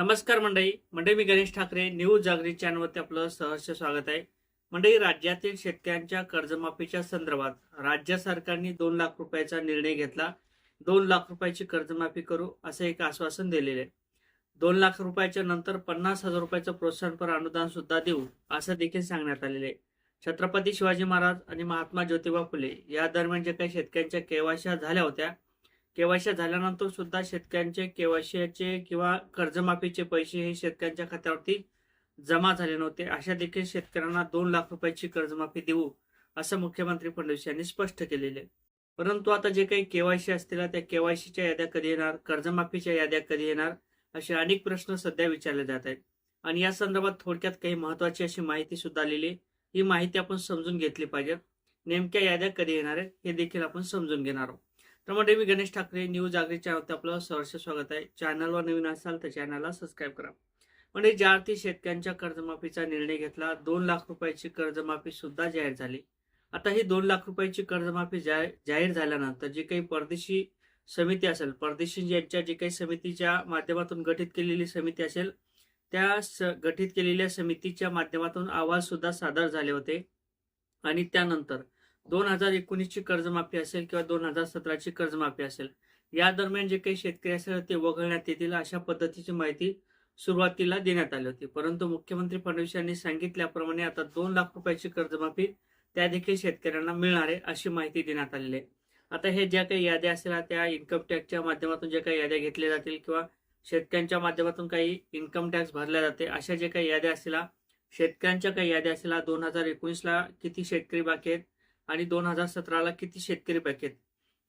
नमस्कार मंडळी मी गणेश ठाकरे न्यूज जागृती चॅनलवरती आपलं सहर्ष स्वागत आहे। मंडळी, राज्यातील शेतकऱ्यांच्या कर्जमाफीच्या संदर्भात राज्य सरकारने 2 लाख रुपयाचा निर्णय घेतला। 2 लाख रुपयाची कर्जमाफी करू असं एक आश्वासन दिलेले आहे। 2 लाख रुपयाच्या नंतर 50,000 रुपयाचं प्रोत्साहनपर अनुदान सुद्धा देऊ असं देखील सांगण्यात आलेले आहे। छत्रपती शिवाजी महाराज आणि महात्मा ज्योतिबा फुले या दरम्यान जे काही शेतकऱ्यांच्या केवायसी झाल्या होत्या, केवायसी झाल्यानंतर सुद्धा शेतकऱ्यांचे केवायसीचे किंवा कर्जमाफीचे पैसे हे शेतकऱ्यांच्या खात्यावरती जमा झाले नव्हते। अशा देखील शेतकऱ्यांना 2 लाख रुपयाची कर्जमाफी देऊ असं मुख्यमंत्री फडणवीस यांनी स्पष्ट केलेले आहे। परंतु आता जे काही केवायसी असतील त्या केवायसीच्या याद्या कधी येणार, कर्जमाफीच्या याद्या कधी येणार, असे अनेक प्रश्न सध्या विचारले जात आहेत। आणि या संदर्भात थोडक्यात काही महत्त्वाची अशी माहिती सुद्धा आलेली आहे। ही माहिती आपण समजून घेतली पाहिजे। नेमक्या याद्या कधी येणार आहेत हे देखील आपण समजून घेणार आहोत। तर म्हणजे मी गणेश ठाकरे न्यूज जागृती चॅनलवरती आपलं सहर्ष स्वागत आहे। चॅनलवर नवीन असाल तर चॅनलला सबस्क्राईब करा। म्हणजे ज्या अर्थी शेतकऱ्यांच्या कर्जमाफीचा निर्णय घेतला, 2 लाख रुपयाची कर्जमाफी सुद्धा जाहीर झाली। आता ही 2 लाख रुपयाची कर्जमाफी जाहीर झाल्यानंतर जी काही परदेशी समिती असेल, परदेशी ज्यांच्या जे काही समितीच्या माध्यमातून गठीत केलेली समिती असेल, त्या गठीत केलेल्या समितीच्या माध्यमातून अहवाल सुद्धा सादर झाले होते। आणि त्यानंतर 2019 ची कर्जमाफी असेल किंवा 2017 ची कर्जमाफी असेल, या दरम्यान जे काही शेतकरी असेल ते वगळण्यात येतील अशा पद्धतीची माहिती सुरुवातीला देण्यात आली होती। परंतु मुख्यमंत्री फडणवीस यांनी सांगितल्याप्रमाणे आता 2 लाख रुपयाची कर्जमाफी त्या देखील शेतकऱ्यांना मिळणार आहे अशी माहिती देण्यात आलेली आहे। आता हे ज्या काही याद्या असतील त्या इन्कम टॅक्सच्या माध्यमातून जे काही याद्या घेतल्या जातील किंवा शेतकऱ्यांच्या माध्यमातून काही इन्कम टॅक्स भरला जाते, अशा जे काही याद्या असतील, शेतकऱ्यांच्या काही याद्या असतील, 2019 ला किती शेतकरी बाकी आहेत आणि 2017 ला किती शेतकरी बाकी आहेत,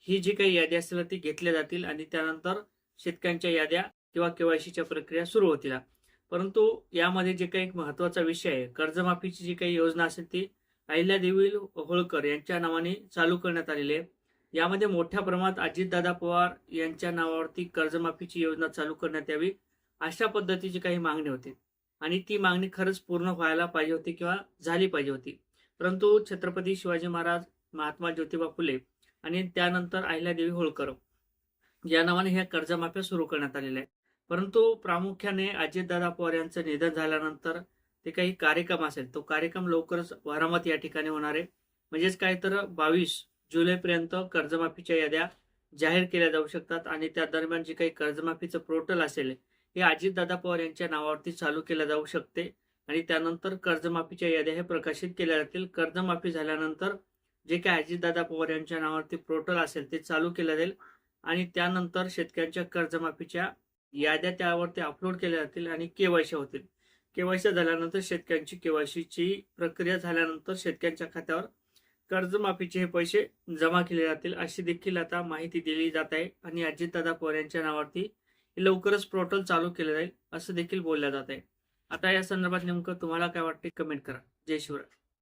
ही जी काही यादी असेल ती घेतल्या जातील आणि त्यानंतर शेतकऱ्यांच्या याद्या किंवा केवायसीच्या प्रक्रिया सुरू होतील। परंतु यामध्ये जे काही महत्त्वाचा विषय आहे, कर्जमाफीची जी काही योजना असेल ती अहिल्यादेवी होळकर यांच्या नावाने चालू करण्यात आलेली आहे। यामध्ये मोठ्या प्रमाणात अजितदादा पवार यांच्या नावावरती कर्जमाफीची योजना चालू करण्यात यावी अशा पद्धतीची काही मागणी होती आणि ती मागणी खरंच पूर्ण व्हायला पाहिजे होती किंवा झाली पाहिजे होती। परंतु छत्रपती शिवाजी महाराज, महात्मा ज्योतिबा फुले आणि त्यानंतर अहिल्यादेवी होळकर या नावाने ह्या कर्जमाफ्या सुरू करण्यात आलेल्या आहेत। परंतु प्रामुख्याने अजितदादा पवार यांचं निधन झाल्यानंतर ते काही कार्यक्रम असेल, तो कार्यक्रम लवकरच वरामत या ठिकाणी होणार आहे। म्हणजेच काय तर 22 जुलैपर्यंत कर्जमाफीच्या याद्या जाहीर केल्या जाऊ शकतात आणि त्या दरम्यान जे काही कर्जमाफीचं पोर्टल असेल हे अजितदादा पवार यांच्या नावावरती चालू केलं जाऊ शकते आणि त्यानंतर कर्जमाफीच्या याद्या हे प्रकाशित केल्या जातील। कर्जमाफी झाल्यानंतर जे काही अजितदादा पवार यांच्या नावावरती पोर्टल असेल ते चालू केलं जाईल आणि त्यानंतर शेतकऱ्यांच्या कर्जमाफीच्या याद्या त्यावरती अपलोड केल्या जातील आणि केवायसी होतील। केवायसी झाल्यानंतर शेतकऱ्यांची केवायसीची प्रक्रिया झाल्यानंतर शेतकऱ्यांच्या खात्यावर कर्जमाफीचे हे पैसे जमा केले जातील अशी देखील आता माहिती दिली जात आहे आणि अजितदादा पवार यांच्या नावावरती लवकरच पोर्टल चालू केले जाईल असं देखील बोललं जात आहे। आता या संदर्भात नेमकं तुम्हाला काय वाटते कमेंट करा। जय शिवराय।